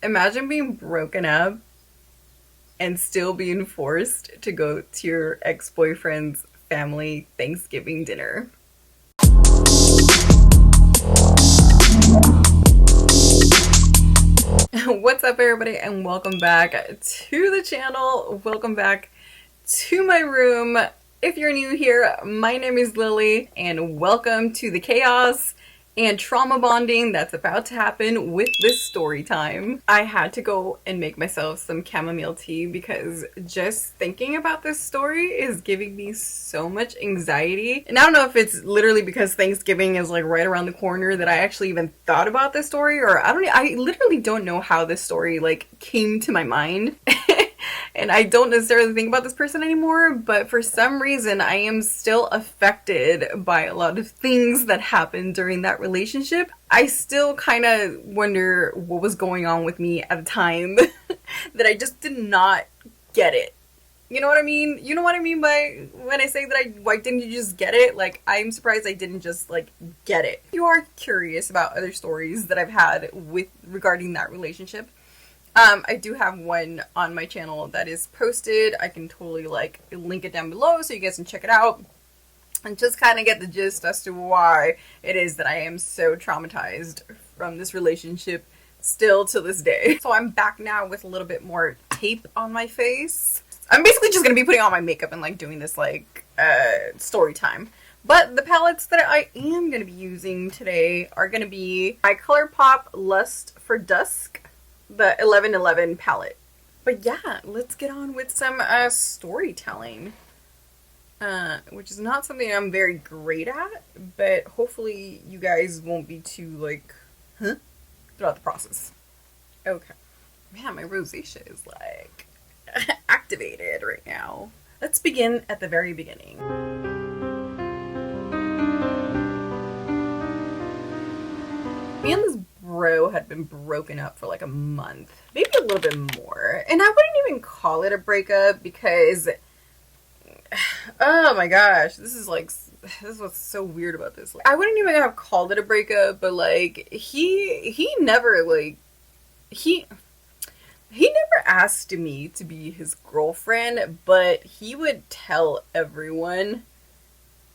Imagine being broken up and still being forced to go to your ex-boyfriend's family Thanksgiving dinner. What's up, everybody, and welcome back to the channel. Welcome back to my room. If you're new here, my name is Lily, and welcome to the chaos and trauma bonding that's about to happen with this story time. I had to go and make myself some chamomile tea because just thinking about this story is giving me so much anxiety. And I don't know if it's literally because Thanksgiving is like right around the corner that I actually even thought about this story, or I literally don't know how this story like came to my mind. And I don't necessarily think about this person anymore, but for some reason I am still affected by a lot of things that happened during that relationship. I still kind of wonder what was going on with me at the time that I just did not get it. You know what I mean? You know what I mean by when I say that why didn't you just get it? Like, I'm surprised I didn't just like get it. If you are curious about other stories that I've had with regarding that relationship, I do have one on my channel that is posted. I can totally like link it down below so you guys can check it out and just kind of get the gist as to why it is that I am so traumatized from this relationship still to this day. So I'm back now with a little bit more tape on my face. I'm basically just gonna be putting on my makeup and like doing this like story time. But the palettes that I am gonna be using today are gonna be my ColourPop Lust for Dusk, the 1111 palette. But yeah, let's get on with some storytelling, which is not something I'm very great at, but hopefully you guys won't be too like, throughout the process. Okay. Man, my rosacea is like activated right now. Let's begin at the very beginning. Me and this bro had been broken up for like a month, maybe a little bit more, and I wouldn't even call it a breakup because oh my gosh, this is what's so weird about this. Like, I wouldn't even have called it a breakup, but like he never like he never asked me to be his girlfriend, but he would tell everyone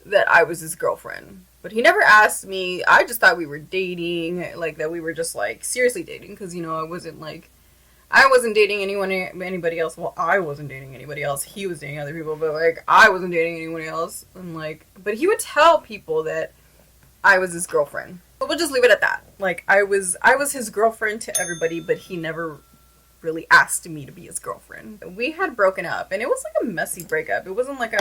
that I was his girlfriend. But he never asked me. I just thought we were dating, like that we were just like seriously dating, because you know I wasn't dating anybody else. Well, I wasn't dating anybody else. He was dating other people, but like I wasn't dating anyone else. And like, but he would tell people that I was his girlfriend. But we'll just leave it at that. Like I was his girlfriend to everybody, but he never really asked me to be his girlfriend. We had broken up, and it was like a messy breakup. It wasn't like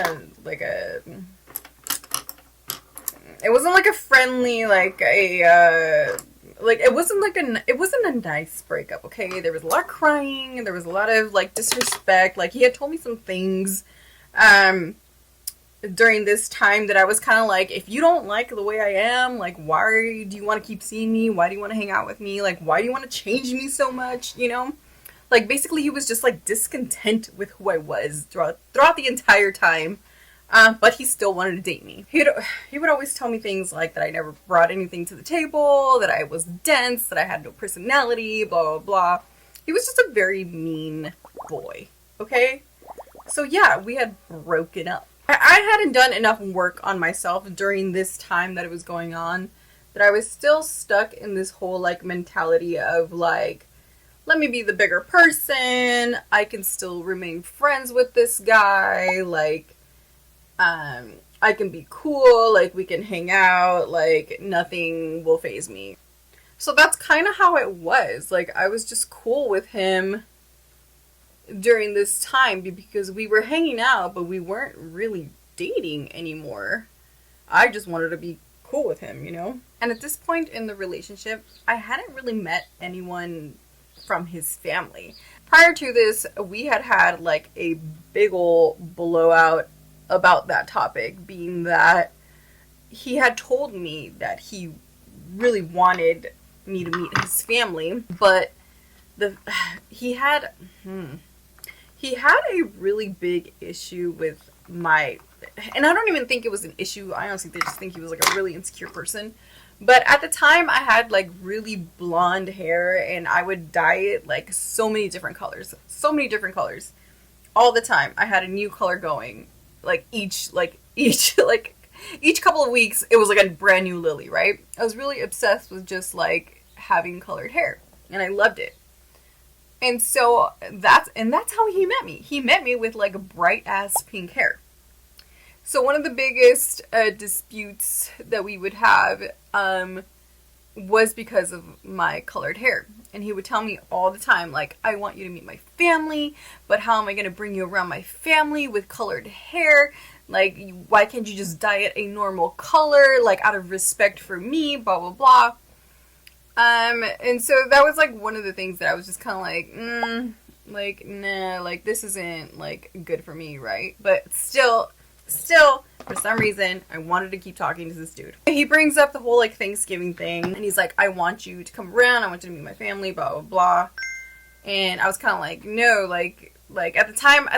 it wasn't like a friendly, like a, like it wasn't a nice breakup, okay? There was a lot of crying, there was a lot of like disrespect. Like he had told me some things during this time that I was kind of like, if you don't like the way I am, like why do you want to keep seeing me? Why do you want to hang out with me? Like why do you want to change me so much, you know? Like basically he was just like discontent with who I was throughout the entire time. But he still wanted to date me. He would always tell me things like that I never brought anything to the table, that I was dense, that I had no personality, blah, blah, blah. He was just a very mean boy, okay? So yeah, we had broken up. I hadn't done enough work on myself during this time that it was going on, that I was still stuck in this whole like mentality of like, let me be the bigger person, I can still remain friends with this guy, like, I can be cool, like we can hang out, like nothing will faze me. So that's kind of how it was. Like I was just cool with him during this time because we were hanging out, but we weren't really dating anymore. I just wanted to be cool with him, you know? And at this point in the relationship, I hadn't really met anyone from his family. Prior to this, we had like a big ol' blowout about that topic, being that he had told me that he really wanted me to meet his family, but he had a really big issue with my, and I don't even think it was an issue, I honestly just think he was like a really insecure person, But at the time, I had like really blonde hair, and I would dye it like so many different colors. So many different colors. All the time. I had a new color going. Each couple of weeks, it was like a brand new Lily, right? I was really obsessed with just like having colored hair, and I loved it. And so that's how he met me. He met me with like a bright ass pink hair. So one of the biggest disputes that we would have was because of my colored hair. And he would tell me all the time, like, I want you to meet my family, but how am I going to bring you around my family with colored hair? Like, why can't you just dye it a normal color, like, out of respect for me, blah, blah, blah. And so that was, like, one of the things that I was just kind of like, nah, like, this isn't, like, good for me, right? But still, for some reason, I wanted to keep talking to this dude. He brings up the whole, like, Thanksgiving thing, and he's like, I want you to come around, I want you to meet my family, blah, blah, blah. And I was kind of like, no, like, at the time,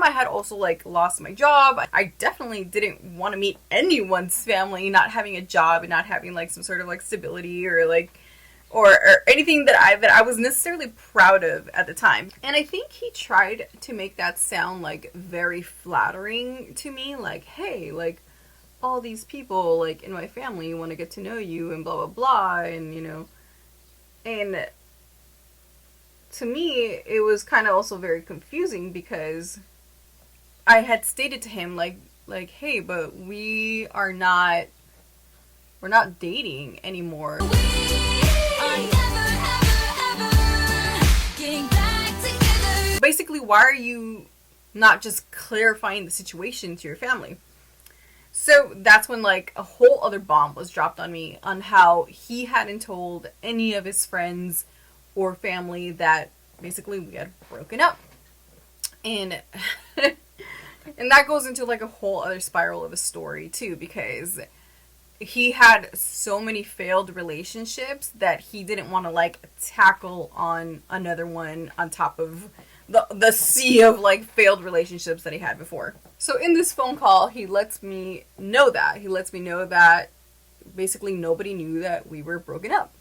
I had also, like, lost my job. I definitely didn't want to meet anyone's family, not having a job and not having, like, some sort of, like, stability or, like, or anything that I was necessarily proud of at the time. And I think he tried to make that sound like very flattering to me, like, hey, like, all these people like in my family want to get to know you and blah blah blah, and you know. And to me it was kind of also very confusing because I had stated to him like hey, but we're not dating anymore. Basically, why are you not just clarifying the situation to your family? So that's when like a whole other bomb was dropped on me on how he hadn't told any of his friends or family that basically we had broken up. And and that goes into like a whole other spiral of a story too, because he had so many failed relationships that he didn't want to like tackle on another one on top of the sea of like failed relationships that he had before. So in this phone call, he lets me know that basically nobody knew that we were broken up.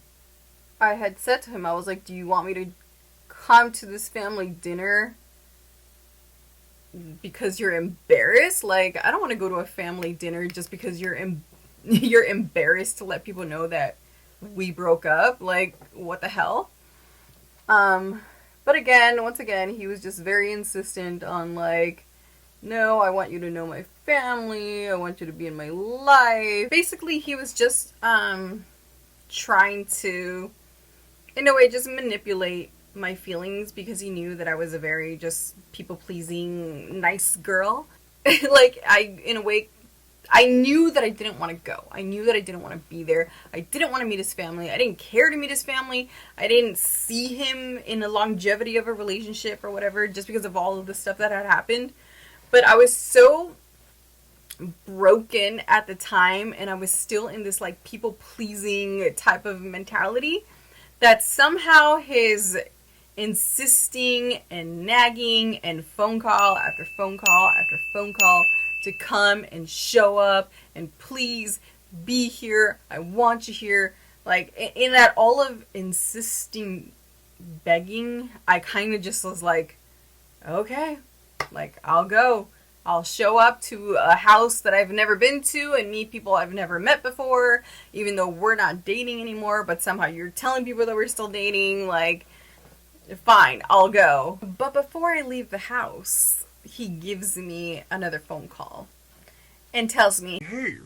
I had said to him, I was like, do you want me to come to this family dinner because you're embarrassed? Like, I don't want to go to a family dinner just because you're embarrassed to let people know that we broke up. Like, what the hell? But again, once again, he was just very insistent on like, no, I want you to know my family. I want you to be in my life. Basically, he was just trying to, in a way, just manipulate my feelings because he knew that I was a very just people-pleasing, nice girl. Like, in a way, I knew that I didn't want to go. I knew that I didn't want to be there. I didn't want to meet his family. I didn't care to meet his family. I didn't see him in the longevity of a relationship or whatever just because of all of the stuff that had happened. But I was so broken at the time, and I was still in this like people-pleasing type of mentality that somehow his insisting and nagging and phone call after phone call after phone call to come and show up and please be here, I want you here, like in that all of insisting begging, I kind of just was like, okay, like I'll go. I'll show up to a house that I've never been to and meet people I've never met before, even though we're not dating anymore, but somehow you're telling people that we're still dating, like, fine, I'll go. But before I leave the house, he gives me another phone call and tells me, hey,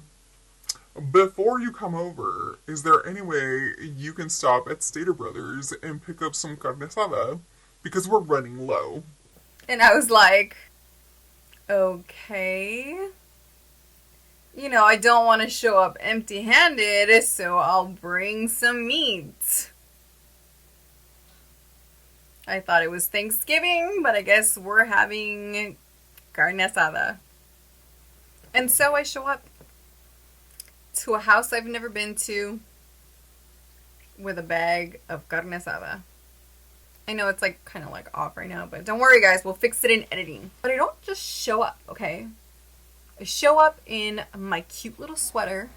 before you come over, is there any way you can stop at Stater Brothers and pick up some carne asada? Because we're running low. And I was like, okay. You know, I don't want to show up empty-handed, so I'll bring some meat. I thought it was Thanksgiving, but I guess we're having carne asada. And so I show up to a house I've never been to with a bag of carne asada. I know it's like kind of like off right now, but don't worry guys, we'll fix it in editing. But I don't just show up, okay? I show up in my cute little sweater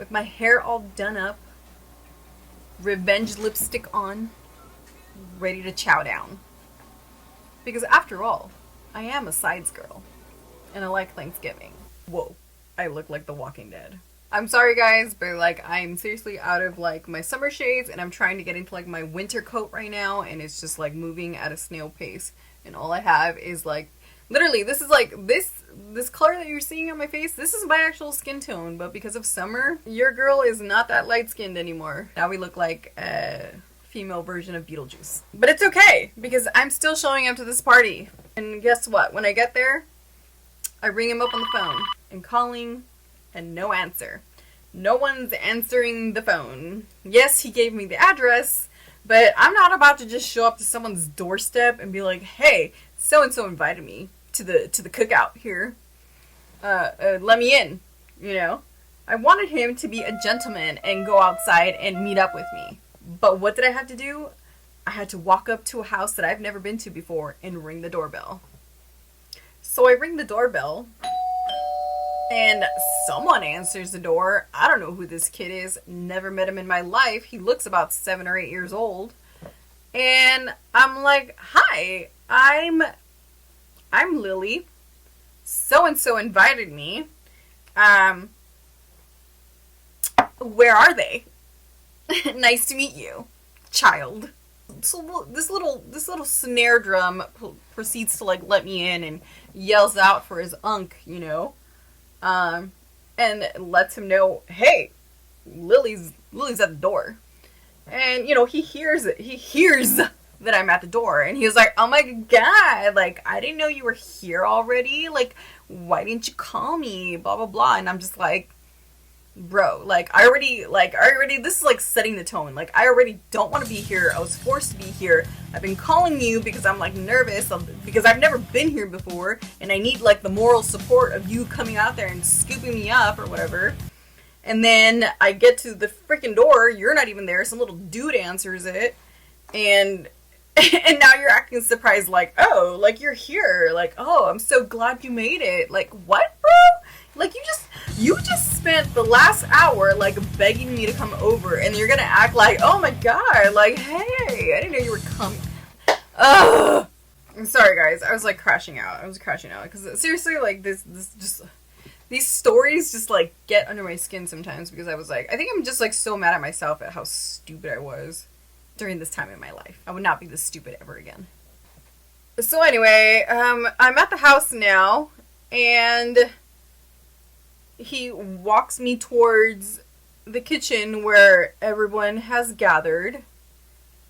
with my hair all done up, revenge lipstick on, ready to chow down. Because after all, I am a sides girl, and I like Thanksgiving. Whoa, I look like The Walking Dead. I'm sorry guys, but like I'm seriously out of like my summer shades, and I'm trying to get into like my winter coat right now, and it's just like moving at a snail pace, and all I have is like literally this is like this color that you're seeing on my face, this is my actual skin tone, but because of summer, your girl is not that light skinned anymore. Now we look like a female version of Beetlejuice. But it's okay, because I'm still showing up to this party. And guess what? When I get there, I ring him up on the phone and calling, and no answer. No one's answering the phone. Yes, he gave me the address, but I'm not about to just show up to someone's doorstep and be like, hey, so-and-so invited me to the cookout here. Let me in, you know? I wanted him to be a gentleman and go outside and meet up with me. But what did I have to do? I had to walk up to a house that I've never been to before and ring the doorbell. So I ring the doorbell, and someone answers the door. I don't know who this kid is. Never met him in my life. He looks about 7 or 8 years old. And I'm like, hi, I'm Lily. So-and-so invited me. Where are they? Nice to meet you, child. So this little snare drum proceeds to like let me in and yells out for his unk, you know, and lets him know, hey, Lily's at the door, and you know he hears that I'm at the door, and he was like, oh my god, like I didn't know you were here already, like why didn't you call me, blah blah blah, and I'm just like, bro, like I already, this is like setting the tone. Like I already don't want to be here. I was forced to be here. I've been calling you because I'm like nervous because I've never been here before, and I need like the moral support of you coming out there and scooping me up or whatever. And then I get to the freaking door. You're not even there. Some little dude answers it, and now you're acting surprised, like, oh, like you're here, like, oh, I'm so glad you made it. Like, what, bro? Like you just spent the last hour like begging me to come over, and you're gonna act like, oh my god, like, hey, I didn't know you were coming. Ugh. I'm sorry guys, I was like crashing out. Because seriously, like this just, these stories just like get under my skin sometimes, because I was like, I think I'm just like so mad at myself at how stupid I was during this time in my life. I would not be this stupid ever again. So anyway, I'm at the house now, and he walks me towards the kitchen where everyone has gathered,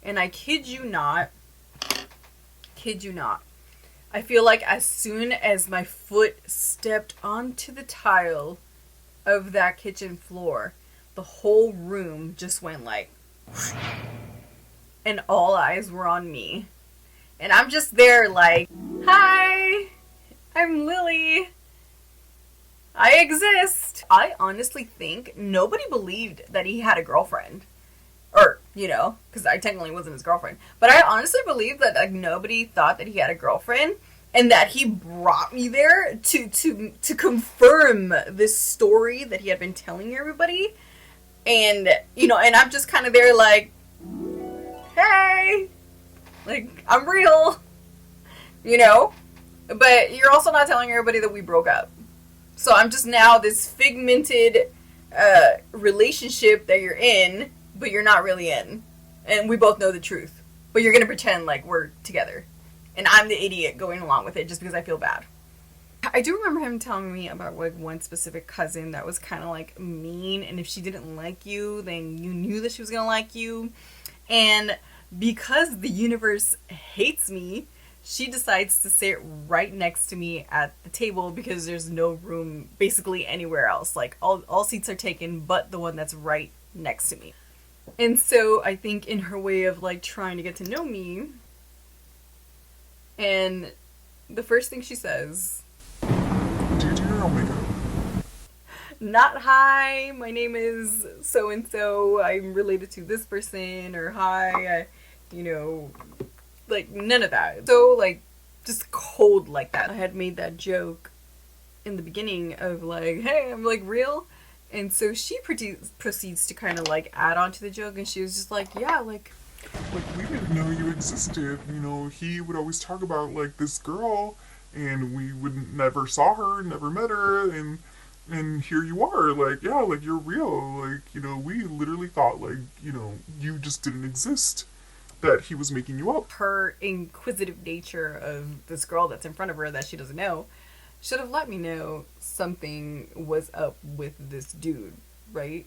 and I kid you not, I feel like as soon as my foot stepped onto the tile of that kitchen floor, the whole room just went like, and all eyes were on me. And I'm just there like, hi, I'm Lily. I exist. I honestly think nobody believed that he had a girlfriend. Or, you know, because I technically wasn't his girlfriend. But I honestly believe that like nobody thought that he had a girlfriend, and that he brought me there to confirm this story that he had been telling everybody. And, you know, and I'm just kind of there like, hey, like, I'm real, you know? But you're also not telling everybody that we broke up. So I'm just now this figmented relationship that you're in, but you're not really in. And we both know the truth. But you're going to pretend like we're together. And I'm the idiot going along with it just because I feel bad. I do remember him telling me about like one specific cousin that was kind of like mean. And if she didn't like you, then you knew that she was going to like you. And because the universe hates me, she decides to sit right next to me at the table because there's no room basically anywhere else. Like all seats are taken but the one that's right next to me. And so I think in her way of like trying to get to know me, and the first thing she says, do you do your own makeup? Not hi, my name is so and so, I'm related to this person, or hi, you know, like none of that. So like just cold like that. I had made that joke in the beginning of like, hey, I'm like real. And so she proceeds to kind of like add on to the joke, and she was just like, yeah, Like, we didn't know you existed. You know, he would always talk about, like, this girl, and we would never saw her, never met her, and here you are. Like, yeah, like, you're real. Like, you know, we literally thought, like, you know, you just didn't exist, that he was making you up. her inquisitive nature of this girl that's in front of her that she doesn't know should have let me know something was up with this dude, right?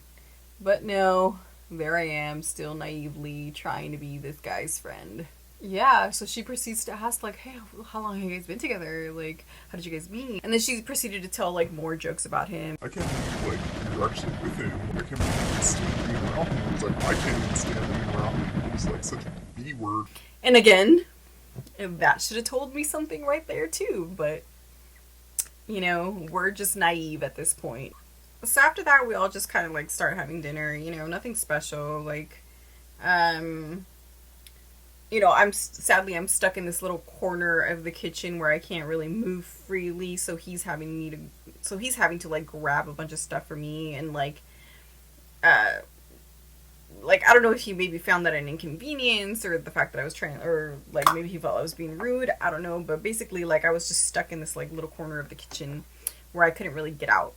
But no, there I am, still naively trying to be this guy's friend. Yeah, so she proceeds to ask, like, hey, how long have you guys been together? Like, how did you guys meet? And then she proceeded to tell, like, more jokes about him. I can't believe, like, you're actually with him. I can't believe you can stand being around him. It's like, I can't even stand being around him. He's, like, such a B word. And again, that should have told me something right there, too. But, you know, we're just naive at this point. So after that, we all just kind of, like, start having dinner. You know, nothing special. Like, you know, I'm stuck in this little corner of the kitchen where I can't really move freely, so he's having to like grab a bunch of stuff for me, and uh like I don't know if he maybe found that an inconvenience, or the fact that I was trying, or like maybe he felt I was being rude, I don't know, but basically like I was just stuck in this like little corner of the kitchen where I couldn't really get out.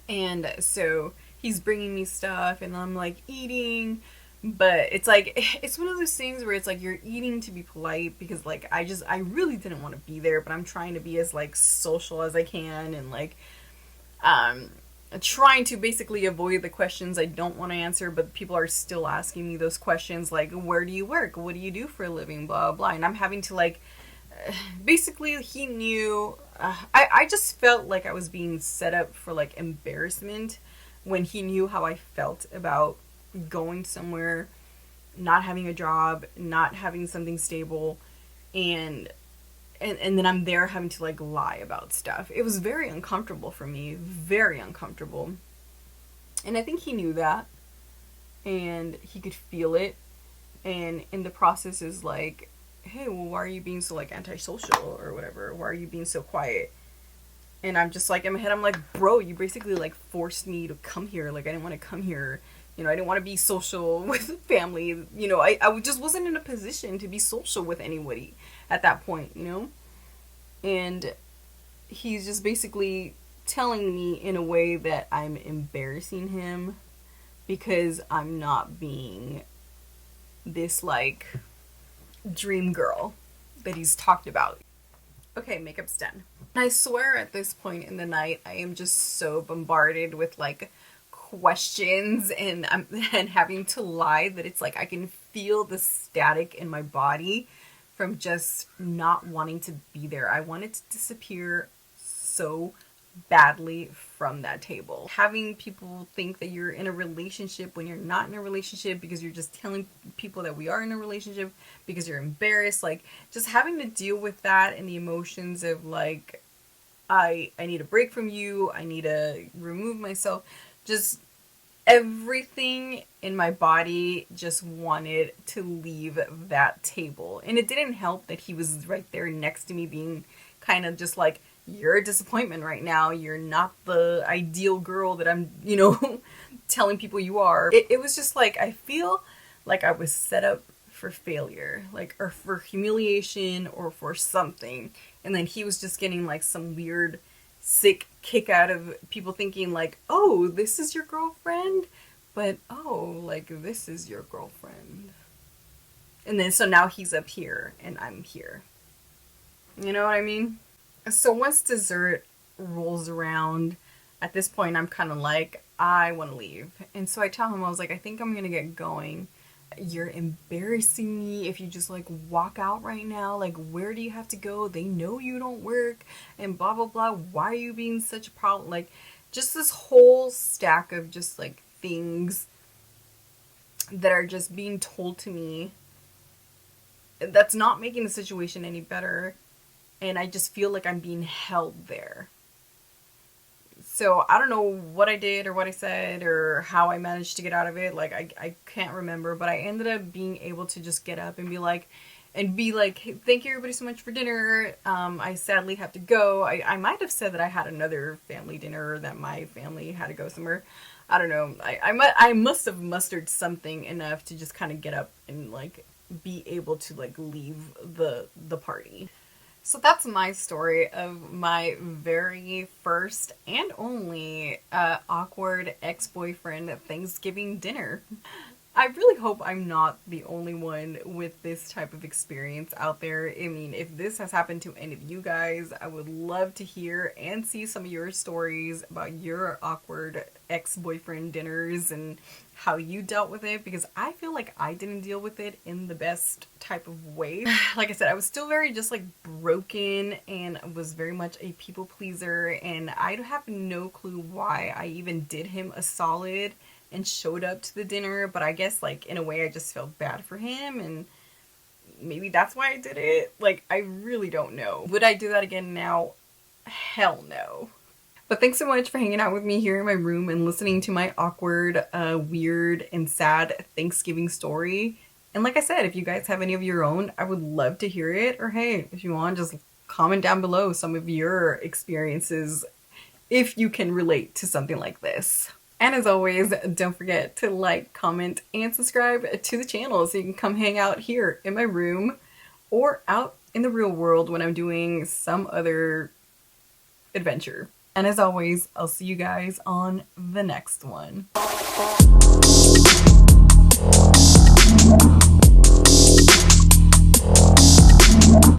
And so he's bringing me stuff and I'm like eating, but it's like it's one of those things where it's like you're eating to be polite because like I really didn't want to be there, but I'm trying to be as like social as I can, and like um trying to basically avoid the questions I don't want to answer, but people are still asking me those questions like, where do you work, what do you do for a living, blah blah, and I'm having to like basically he knew. I just felt like I was being set up for like embarrassment when he knew how I felt about going somewhere, not having a job, not having something stable, and and then I'm there having to like lie about stuff. It was very uncomfortable for me, very uncomfortable. And I think he knew that, and he could feel it, and in the process is like, hey, well, why are you being so like antisocial or whatever? Why are you being so quiet? And I'm just like, in my head, I'm like, bro, you basically like forced me to come here. Like, I didn't want to come here. You know, I didn't want to be social with family. You know, I just wasn't in a position to be social with anybody at that point, you know? And he's just basically telling me in a way that I'm embarrassing him because I'm not being this like dream girl that he's talked about. Okay, makeup's done. I swear at this point in the night, I am just so bombarded with like questions, and and having to lie that it's like I can feel the static in my body from just not wanting to be there. I wanted to disappear so badly from that table. Having people think that you're in a relationship when you're not in a relationship because you're just telling people that we are in a relationship because you're embarrassed, like just having to deal with that and the emotions of like I need a break from you, I need to remove myself, just everything in my body just wanted to leave that table. And it didn't help that he was right there next to me being kind of just like, you're a disappointment right now. You're not the ideal girl that I'm, you know, telling people you are. It was just like, I feel like I was set up for failure, like, or for humiliation or for something. And then he was just getting like some weird sick kick out of people thinking like, oh, this is your girlfriend, but oh, like this is your girlfriend. And then so now he's up here and I'm here. You know what I mean? So once dessert rolls around, at this point I'm kind of like, I want to leave. And so I tell him, I was like, I think I'm going to get going. You're embarrassing me if you just like walk out right now. Like, where do you have to go? They know you don't work and blah blah blah. Why are you being such a problem? Like, just this whole stack of just like things that are just being told to me that's not making the situation any better, and I just feel like I'm being held there. So I don't know what I did or what I said or how I managed to get out of it. Like, I can't remember, but I ended up being able to just get up and be like, hey, thank you everybody so much for dinner. I sadly have to go. I might have said that I had another family dinner or that my family had to go somewhere. I don't know. I must have mustered something enough to just kind of get up and like be able to like leave the party. So that's my story of my very first and only awkward ex-boyfriend Thanksgiving dinner. I really hope I'm not the only one with this type of experience out there. I mean, if this has happened to any of you guys, I would love to hear and see some of your stories about your awkward ex-boyfriend dinners and how you dealt with it, because I feel like I didn't deal with it in the best type of way. Like I said, I was still very just like broken and was very much a people pleaser, and I have no clue why I even did him a solid and showed up to the dinner, but I guess like in a way I just felt bad for him, and maybe that's why I did it. Like, I really don't know. Would I do that again now? Hell no. But thanks so much for hanging out with me here in my room and listening to my awkward, weird, and sad Thanksgiving story. And like I said, if you guys have any of your own, I would love to hear it. Or hey, if you want, just comment down below some of your experiences if you can relate to something like this. And as always, don't forget to like, comment, and subscribe to the channel so you can come hang out here in my room or out in the real world when I'm doing some other adventure. And as always, I'll see you guys on the next one.